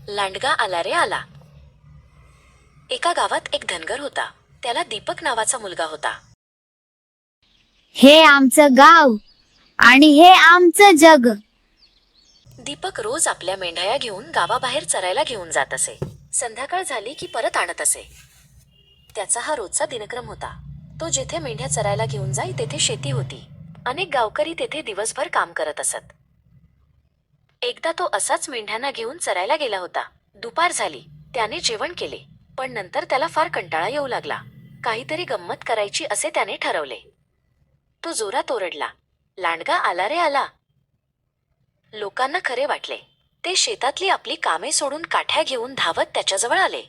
लांडगा आला रे आला. एका गावात एक धनगर होता. त्याला दीपक नावाचा मुलगा होता. हे आमचं गाव आणि हे आमचं जग. दीपक रोज आपल्या मेंढ्या घेऊन गावाबाहेर चरायला घेऊन जात असे. संध्याकाळ झाली की परत आणत असे. त्याचा हा रोजचा दिनक्रम होता. तो जेथे मेंढ्या चरायला घेऊन जाई तेथे शेती होती. अनेक गावकरी तेथे दिवसभर काम करत असत. एकदा तो असाच मेंढ्यांना घेऊन चरायला गेला होता. दुपार झाली. त्याने जेवण केले, पण नंतर त्याला फार कंटाळा येऊ लागला. काहीतरी गंमत करायची असे त्याने ठरवले. तो जोरात ओरडला, लांडगा आला रे आला. लोकांना खरे वाटले. ते शेतातली आपली कामे सोडून काठ्या घेऊन धावत त्याच्याजवळ आले.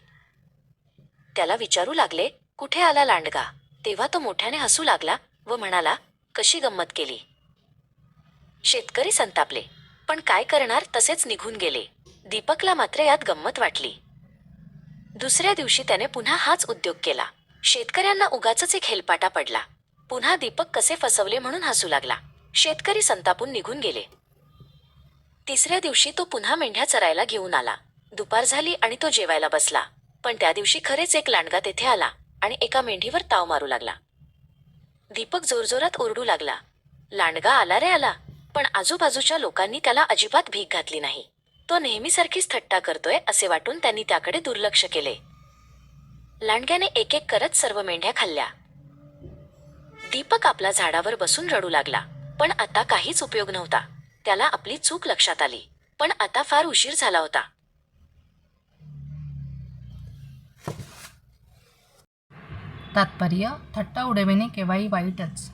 त्याला विचारू लागले, कुठे आला लांडगा? तेव्हा तो मोठ्याने हसू लागला व म्हणाला, कशी गंमत केली. शेतकरी संतापले, पण काय करणार, तसेच निघून गेले. दीपकला मात्र यात गंमत वाटली. दुसऱ्या दिवशी त्याने पुन्हा हाच उद्योग केला. शेतकऱ्यांना उगाचच एक हेलपाटा पडला. पुन्हा दीपक कसे फसवले म्हणून हसू लागला. शेतकरी संतापून निघून गेले. तिसऱ्या दिवशी तो पुन्हा मेंढ्या चरायला घेऊन आला. दुपार झाली आणि तो जेवायला बसला. पण त्या दिवशी खरेच एक लांडगा तेथे आला आणि एका मेंढीवर ताव मारू लागला. दीपक जोरजोरात ओरडू लागला, लांडगा आला रे आला. पण आजूबाजूच्या लोकांनी त्याला अजिबात भीक घातली नाही. तो नेहमीसारखीच थट्टा करतोय असे वाटून त्यांनी त्याकडे दुर्लक्ष केले. लांडग्याने एक एक करत सर्व मेंढ्या खाल्ल्या. दीपक आपला झाडावर बसून रडू लागला. पण आता काहीच उपयोग नव्हता. त्याला आपली चूक लक्षात आली. पण आता फार उशीर झाला होता. तात्पर्य: थट्टा उडविणे केव्हाही वाईटच.